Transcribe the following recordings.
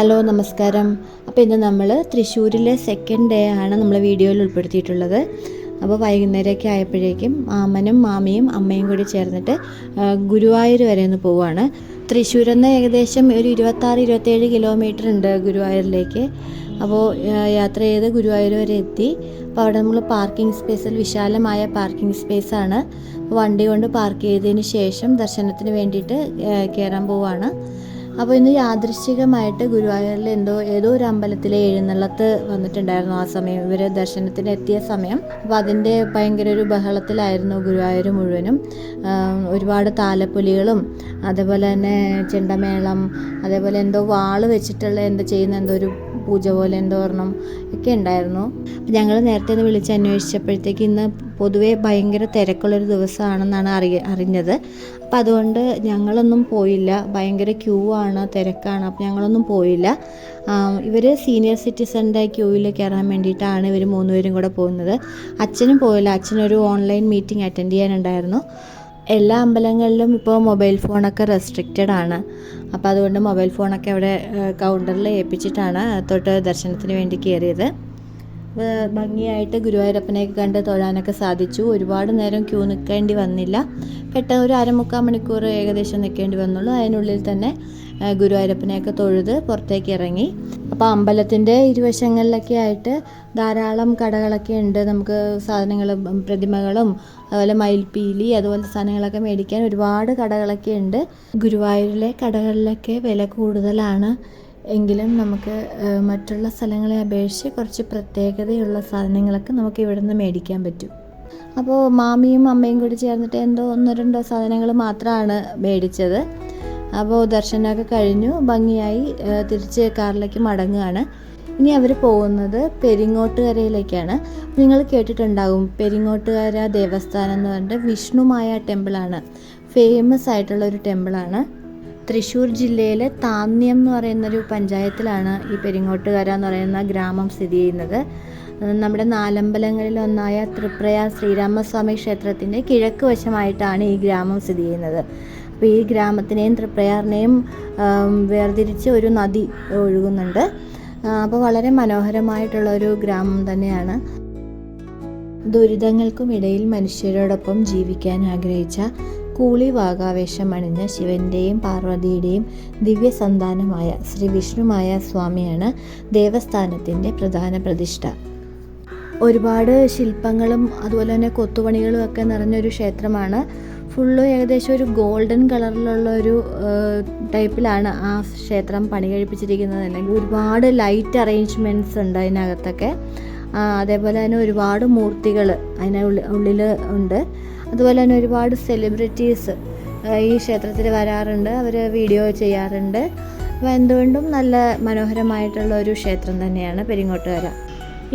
Hello നമസ്കാരം. അപ്പോൾ ഇന്ന് നമ്മൾ തൃശ്ശൂരിലെ സെക്കൻഡ് ഡേ ആണ് നമ്മൾ വീഡിയോയിൽ ഉൾപ്പെടുത്തിയിട്ടുള്ളത്. അപ്പോൾ വൈകുന്നേരമൊക്കെ ആയപ്പോഴേക്കും മാമനും മാമിയും അമ്മയും കൂടി ചേർന്നിട്ട് ഗുരുവായൂർ വരെ ഒന്ന് പോവുകയാണ്. തൃശ്ശൂരിൽ നിന്ന് ഏകദേശം ഒരു 26-27 കിലോമീറ്റർ ഉണ്ട് ഗുരുവായൂരിലേക്ക്. അപ്പോൾ യാത്ര ചെയ്ത് ഗുരുവായൂർ വരെ എത്തി. അപ്പോൾ അവിടെ നമ്മൾ പാർക്കിംഗ് സ്പേസിൽ വിശാലമായ പാർക്കിംഗ് സ്പേസാണ്. വണ്ടി കൊണ്ട് പാർക്ക് ചെയ്തതിന് ശേഷം ദർശനത്തിന് വേണ്ടിയിട്ട് കയറാൻ പോവുകയാണ്. അപ്പോൾ ഇന്ന് യാദൃശ്ചികമായിട്ട് ഗുരുവായൂരിൽ ഏതോ ഒരു അമ്പലത്തിലെ എഴുന്നള്ളത്ത് വന്നിട്ടുണ്ടായിരുന്നു. ആ സമയം ഇവർ ദർശനത്തിന് എത്തിയ സമയം. അപ്പോൾ അതിൻ്റെ ഭയങ്കര ഒരു ബഹളത്തിലായിരുന്നു ഗുരുവായൂർ മുഴുവനും. ഒരുപാട് താലപ്പൊലികളും അതേപോലെ തന്നെ ചെണ്ടമേളം, അതേപോലെ എന്തോ വാള് വെച്ചിട്ടുള്ള എന്തോ ഒരു പൂജ പോലെ എന്തോ ഒരെണ്ണം ഒക്കെ ഉണ്ടായിരുന്നു. ഞങ്ങൾ നേരത്തെ ഒന്ന് വിളിച്ച് അന്വേഷിച്ചപ്പോഴത്തേക്ക് ഇന്ന് പൊതുവേ ഭയങ്കര തിരക്കുള്ളൊരു ദിവസമാണെന്നാണ് അറിഞ്ഞത്. അപ്പോൾ അതുകൊണ്ട് ഞങ്ങളൊന്നും പോയില്ല. ഭയങ്കര ക്യൂ ആണ്, തിരക്കാണ്. അപ്പോൾ ഞങ്ങളൊന്നും പോയില്ല. ഇവർ സീനിയർ സിറ്റിസൻ്റെ ക്യൂവിൽ കയറാൻ വേണ്ടിയിട്ടാണ് ഇവർ 3 പേരും കൂടെ പോകുന്നത്. അച്ഛനും പോയില്ല. അച്ഛനൊരു ഓൺലൈൻ മീറ്റിംഗ് അറ്റൻഡ് ചെയ്യാനുണ്ടായിരുന്നു. എല്ലാ അമ്പലങ്ങളിലും ഇപ്പോൾ മൊബൈൽ ഫോണൊക്കെ റെസ്ട്രിക്റ്റഡ് ആണ്. അപ്പോൾ അതുകൊണ്ട് മൊബൈൽ ഫോണൊക്കെ അവിടെ കൗണ്ടറിൽ ഏൽപ്പിച്ചിട്ടാണ് തൊട്ട് ദർശനത്തിന് വേണ്ടി കയറിയത്. ഭംഗിയായിട്ട് ഗുരുവായൂരപ്പനെയൊക്കെ കണ്ട് തൊഴാനൊക്കെ സാധിച്ചു. ഒരുപാട് നേരം ക്യൂ നിൽക്കേണ്ടി വന്നില്ല. പെട്ടെന്ന് ഒരു 3/4 മണിക്കൂർ ഏകദേശം നിൽക്കേണ്ടി വന്നുള്ളൂ. അതിനുള്ളിൽ തന്നെ ഗുരുവായൂരപ്പനെയൊക്കെ തൊഴുത് പുറത്തേക്ക് ഇറങ്ങി. അപ്പോൾ അമ്പലത്തിൻ്റെ ഇരുവശങ്ങളിലൊക്കെ ആയിട്ട് ധാരാളം കടകളൊക്കെ ഉണ്ട്. നമുക്ക് സാധനങ്ങൾ, പ്രതിമകളും അതുപോലെ മയിൽപ്പീലി അതുപോലത്തെ സാധനങ്ങളൊക്കെ മേടിക്കാൻ ഒരുപാട് കടകളൊക്കെ ഉണ്ട്. ഗുരുവായൂരിലെ കടകളിലൊക്കെ വില കൂടുതലാണ്. എങ്കിലും നമുക്ക് മറ്റുള്ള സ്ഥലങ്ങളെ അപേക്ഷിച്ച് കുറച്ച് പ്രത്യേകതയുള്ള സാധനങ്ങളൊക്കെ നമുക്ക് ഇവിടെ നിന്ന് മേടിക്കാൻ പറ്റും. അപ്പോൾ മാമിയും അമ്മയും കൂടി ചേർന്നിട്ട് 1-2 സാധനങ്ങൾ മാത്രമാണ് മേടിച്ചത്. അപ്പോൾ ദർശനമൊക്കെ കഴിഞ്ഞു, ഭംഗിയായി തിരിച്ച് കാറിലേക്ക് മടങ്ങുകയാണ്. ഇനി അവർ പോകുന്നത് പെരിങ്ങോട്ടുകരയിലേക്കാണ്. നിങ്ങൾ കേട്ടിട്ടുണ്ടാകും, പെരിങ്ങോട്ടുകര ദേവസ്ഥാനം എന്ന് പറഞ്ഞിട്ട് വിഷ്ണുമായ ടെമ്പിളാണ്. ഫേമസ് ആയിട്ടുള്ള ഒരു ടെമ്പിളാണ്. തൃശ്ശൂർ ജില്ലയിലെ താന്ന്യം എന്ന് പറയുന്നൊരു പഞ്ചായത്തിലാണ് ഈ പെരിങ്ങോട്ടുകര എന്ന് പറയുന്ന ഗ്രാമം സ്ഥിതി ചെയ്യുന്നത്. നമ്മുടെ 4 അമ്പലങ്ങളിലൊന്നായ തൃപ്രയാർ ശ്രീരാമസ്വാമി ക്ഷേത്രത്തിൻ്റെ കിഴക്ക് വശമായിട്ടാണ് ഈ ഗ്രാമം സ്ഥിതി ചെയ്യുന്നത്. അപ്പോൾ ഈ ഗ്രാമത്തിനെയും തൃപ്രയാറിനെയും വേർതിരിച്ച് ഒരു നദി ഒഴുകുന്നുണ്ട്. അപ്പോൾ വളരെ മനോഹരമായിട്ടുള്ളൊരു ഗ്രാമം തന്നെയാണ്. ദുരിതങ്ങൾക്കും ഇടയിൽ മനുഷ്യരോടൊപ്പം ജീവിക്കാൻ ആഗ്രഹിച്ച കൂളി വാഗാവേശം അണിഞ്ഞ ശിവൻ്റെയും പാർവതിയുടെയും ദിവ്യസന്താനമായ ശ്രീ വിഷ്ണുമായ സ്വാമിയാണ് ദേവസ്ഥാനത്തിൻ്റെ പ്രധാന പ്രതിഷ്ഠ. ഒരുപാട് ശില്പങ്ങളും അതുപോലെ തന്നെ കൊത്തുപണികളും ഒക്കെ നിറഞ്ഞൊരു ക്ഷേത്രമാണ്. ഫുള്ള് ഏകദേശം ഒരു ഗോൾഡൻ കളറിലുള്ള ഒരു ടൈപ്പിലാണ് ആ ക്ഷേത്രം പണി കഴിപ്പിച്ചിരിക്കുന്നത്. അല്ലെങ്കിൽ ഒരുപാട് ലൈറ്റ് അറേഞ്ച്മെൻറ്റ്സ് ഉണ്ട് അതിനകത്തൊക്കെ. അതേപോലെ തന്നെ ഒരുപാട് മൂർത്തികൾ ഉള്ളിൽ ഉണ്ട്. അതുപോലെ തന്നെ ഒരുപാട് സെലിബ്രിറ്റീസ് ഈ ക്ഷേത്രത്തിൽ വരാറുണ്ട്. അവർ വീഡിയോ ചെയ്യാറുണ്ട്. അപ്പോൾ എന്തുകൊണ്ടും നല്ല മനോഹരമായിട്ടുള്ള ഒരു ക്ഷേത്രം തന്നെയാണ് പെരിങ്ങോട്ടുകര.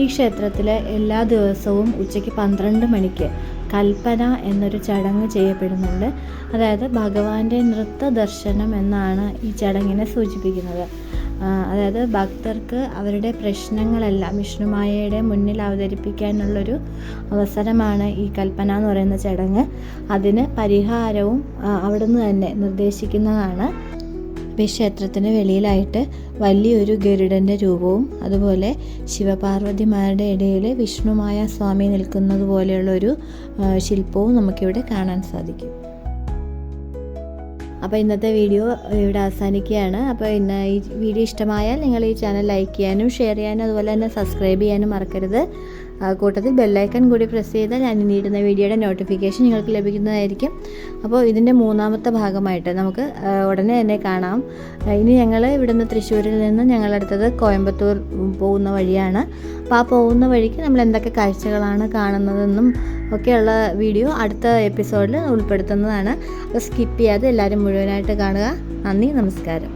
ഈ ക്ഷേത്രത്തിൽ എല്ലാ ദിവസവും ഉച്ചയ്ക്ക് 12 മണിക്ക് കൽപ്പന എന്നൊരു ചടങ്ങ് ചെയ്യപ്പെടുന്നുണ്ട്. അതായത് ഭഗവാന്റെ നൃത്ത ദർശനം എന്നാണ് ഈ ചടങ്ങിനെ സൂചിപ്പിക്കുന്നത്. അതായത് ഭക്തർക്ക് അവരുടെ പ്രശ്നങ്ങളെല്ലാം വിഷ്ണുമായയുടെ മുന്നിൽ അവതരിപ്പിക്കാനുള്ളൊരു അവസരമാണ് ഈ കൽപ്പന എന്ന് പറയുന്ന ചടങ്ങ്. അതിന് പരിഹാരവും അവിടുന്ന് തന്നെ നിർദ്ദേശിക്കുന്നതാണ്. ഈ ക്ഷേത്രത്തിന് വെളിയിലായിട്ട് വലിയൊരു ഗരുഡൻ്റെ രൂപവും അതുപോലെ ശിവപാർവതിമാരുടെ ഇടയിൽ വിഷ്ണുമായ സ്വാമി നിൽക്കുന്നത് പോലെയുള്ളൊരു ശില്പവും നമുക്കിവിടെ കാണാൻ സാധിക്കും. അപ്പോൾ ഇന്നത്തെ വീഡിയോ ഇവിടെ അവസാനിക്കുകയാണ്. അപ്പോൾ ഇന്ന് ഈ വീഡിയോ ഇഷ്ടമായാൽ നിങ്ങൾ ഈ ചാനൽ ലൈക്ക് ചെയ്യാനും ഷെയർ ചെയ്യാനും അതുപോലെ തന്നെ സബ്സ്ക്രൈബ് ചെയ്യാനും മറക്കരുത്. കൂട്ടത്തിൽ ബെല്ലൈക്കൺ കൂടി പ്രസ് ചെയ്താൽ ഞാൻ ഇനി ഇടുന്ന വീഡിയോയുടെ നോട്ടിഫിക്കേഷൻ നിങ്ങൾക്ക് ലഭിക്കുന്നതായിരിക്കും. അപ്പോൾ ഇതിൻ്റെ 3ാമത്തെ ഭാഗമായിട്ട് നമുക്ക് ഉടനെ തന്നെ കാണാം. ഇനി ഞങ്ങൾ ഇവിടുന്ന് തൃശ്ശൂരിൽ നിന്ന് ഞങ്ങളടുത്തത് കോയമ്പത്തൂർ പോകുന്ന വഴിയാണ്. അപ്പോൾ ആ പോകുന്ന വഴിക്ക് നമ്മൾ എന്തൊക്കെ കാഴ്ചകളാണ് കാണുന്നതെന്നും ഒക്കെയുള്ള വീഡിയോ അടുത്ത എപ്പിസോഡിൽ ഉൾപ്പെടുത്തുന്നതാണ്. അപ്പോൾ സ്കിപ്പ് ചെയ്യാതെ എല്ലാവരും മുഴുവനായിട്ട് കാണുക. നന്ദി, നമസ്കാരം.